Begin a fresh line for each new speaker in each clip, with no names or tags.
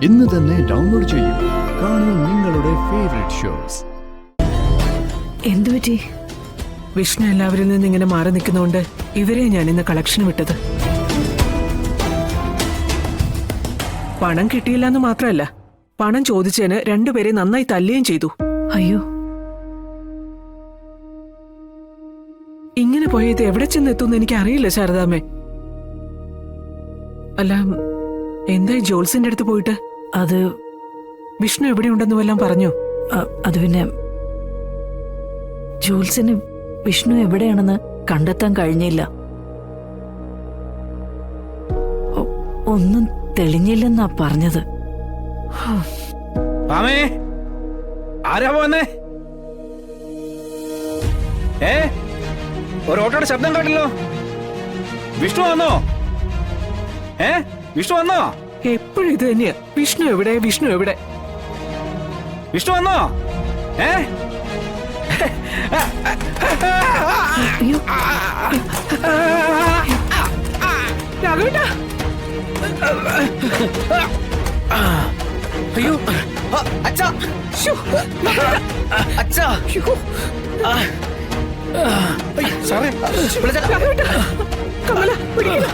ഇന്ന് തന്നെ ഡൗൺലോഡ് ചെയ്യൂ. കാണൂ നിങ്ങളുടെ ഫേവറേറ്റ് ഷോസ്.
എന്തുപറ്റി?
വിഷ്ണു എല്ലാവരിൽ നിന്ന് ഇങ്ങനെ മാറി നിൽക്കുന്നതുകൊണ്ട് ഇവരെ ഞാൻ ഇന്ന് കളക്ഷന് വിട്ടത്. പണം കിട്ടിയില്ലെന്ന് മാത്രമല്ല, പണം ചോദിച്ചതിന് രണ്ടുപേരെ നന്നായി തല്ലുകയും ചെയ്തു.
അയ്യോ,
ഇങ്ങനെ പോയത് എവിടെ ചെന്നെത്തുമെന്ന് എനിക്ക് അറിയില്ല ശാരദാമ്മേ. അല്ല, എന്തായി ജോൾസിന്റെ അടുത്ത് പോയിട്ട്?
അത്
വിഷ്ണു എവിടെയുണ്ടെന്ന് വല്ലതും പറഞ്ഞോ?
അത് പിന്നെ ജോൽസിന് വിഷ്ണു എവിടെയാണെന്ന് കണ്ടെത്താൻ കഴിഞ്ഞില്ല. ഒന്നും തെളിഞ്ഞില്ലെന്നാ പറഞ്ഞത്.
ആരാ പോന്നേ? ഒരു ഓട്ടോയുടെ ശബ്ദം കേട്ടല്ലോ. വിഷ്ണു വന്നോ? വിഷ്ണു വന്നോ?
എപ്പോഴും ഇത് തന്നെയാ. വിഷ്ണു എവിടെ, വിഷ്ണു എവിടെ?
വിഷ്ണു വന്നോ?
അയ്യോ,
രാഘവേട്ടാ!
അയ്യോ അച്ഛാ, അച്ഛാ, സാറേ
കമല, പിടിക്കണോ?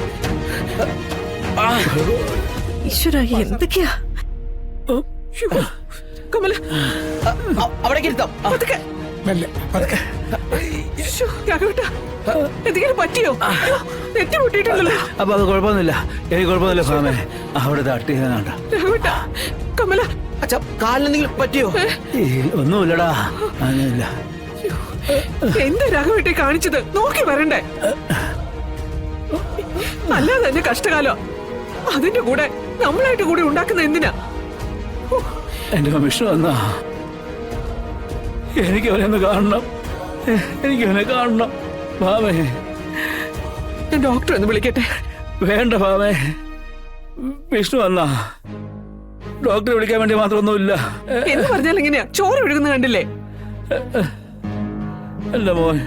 ഈശ്വര, എന്തൊക്കെയാ?
കമല,
അവിടേക്ക് ഇരുത്താം.
രാഘവേട്ടാ, എന്തെങ്കിലും പറ്റിയോ? നെറ്റി പൊട്ടിയിട്ടുണ്ടല്ലോ.
അപ്പൊ അത് കുഴപ്പമൊന്നുമില്ല, എനിക്ക് കുഴപ്പമൊന്നുമില്ല ഫാമേ. അവിടെ തട്ടിയതാണ്ട.
രാഘവേട്ടാ, കമല,
അച്ഛാ, കാലിനെന്തെങ്കിലും പറ്റിയോ? ഒന്നുമില്ലടാ, അങ്ങനെയില്ല.
എന്താ രാഘവേട്ടെ കാണിച്ചത്? നോക്കി വരണ്ടേ? അല്ലാതെ തന്നെ കഷ്ടകാലം. അതിന്റെ കൂടെ നമ്മളായിട്ട് കൂടെ ഉണ്ടാക്കുന്ന എന്തിനാ?
എന്റെ വിഷ്ണു വന്നാ, എനിക്ക് അവനെ കാണണം, എനിക്ക് അവനെ കാണണം ഭാമേ.
ഞാൻ ഡോക്ടറെ ഒന്ന് വിളിക്കട്ടെ?
വേണ്ട ഭാമേ, വിഷ്ണു വന്നാ ഡോക്ടറെ വിളിക്കാൻ വേണ്ടി മാത്രമൊന്നുമില്ല.
എന്ന് പറഞ്ഞാൽ എങ്ങനെയാ? ചോര ഒഴുകുന്ന കണ്ടില്ലേ?
അല്ല മോൻ,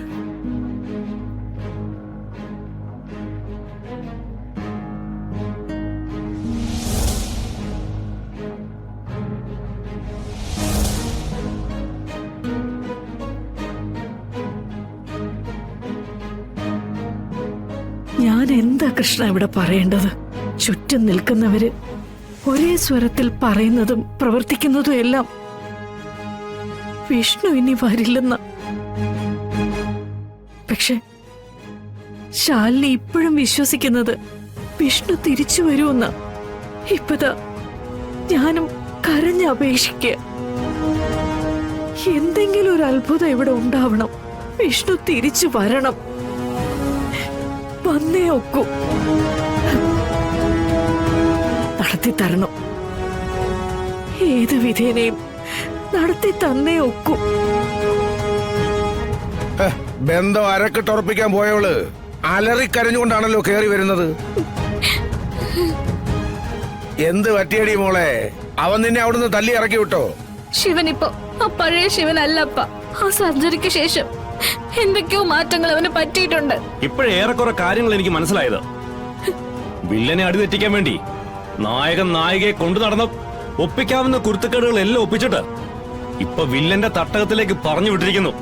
ഞാൻ എന്താ കൃഷ്ണ ഇവിടെ പറയേണ്ടത്? ചുറ്റും നിൽക്കുന്നവര് ഒരേ സ്വരത്തിൽ പറയുന്നതും പ്രവർത്തിക്കുന്നതും എല്ലാം വിഷ്ണു ഇനി വരില്ലെന്ന. പക്ഷെ ശാലിനി ഇപ്പോഴും വിശ്വസിക്കുന്നത് വിഷ്ണു തിരിച്ചു വരുമെന്ന. ഇപ്പതാ ഞാനും കരഞ്ഞപേക്ഷിക്കുക. എന്തെങ്കിലും ഒരു അത്ഭുതം ഇവിടെ ഉണ്ടാവണം. വിഷ്ണു തിരിച്ചു വരണം, വന്നേ ഒക്കൂ. നടത്തി തരണം, ഏത് വിധേനയും നടത്തി തന്നേ ഒക്കൂ.
ബന്ധം അരക്കിട്ടുറപ്പിക്കാൻ പോയവള് അലറിക്കരഞ്ഞുകൊണ്ടാണല്ലോ കേറി വരുന്നത്. എന്ത് പറ്റിയടി മോളെ? അവൻ നിന്നെ അവിടുന്ന് തല്ലി ഇറക്കി വിട്ടോ?
ശിവൻ ഇപ്പൊ ആ പഴയ ശിവനല്ലപ്പ. ആ സർജറിക്ക് ശേഷം എന്തൊക്കെയോ മാറ്റങ്ങൾ അവന് പറ്റിയിട്ടുണ്ട്.
ഇപ്പോഴേറെക്കുറെ കാര്യങ്ങൾ എനിക്ക് മനസ്സിലായത്. വില്ലനെ അടിതെറ്റിക്കാൻ വേണ്ടി നായകൻ നായികയെ കൊണ്ടു നടന്ന് ഒപ്പിക്കാവുന്ന കുരുത്തക്കേടുകളെല്ലാം ഒപ്പിച്ചിട്ട് ഇപ്പൊ വില്ലന്റെ തട്ടകത്തിലേക്ക് പറഞ്ഞു വിട്ടിരിക്കുന്നു.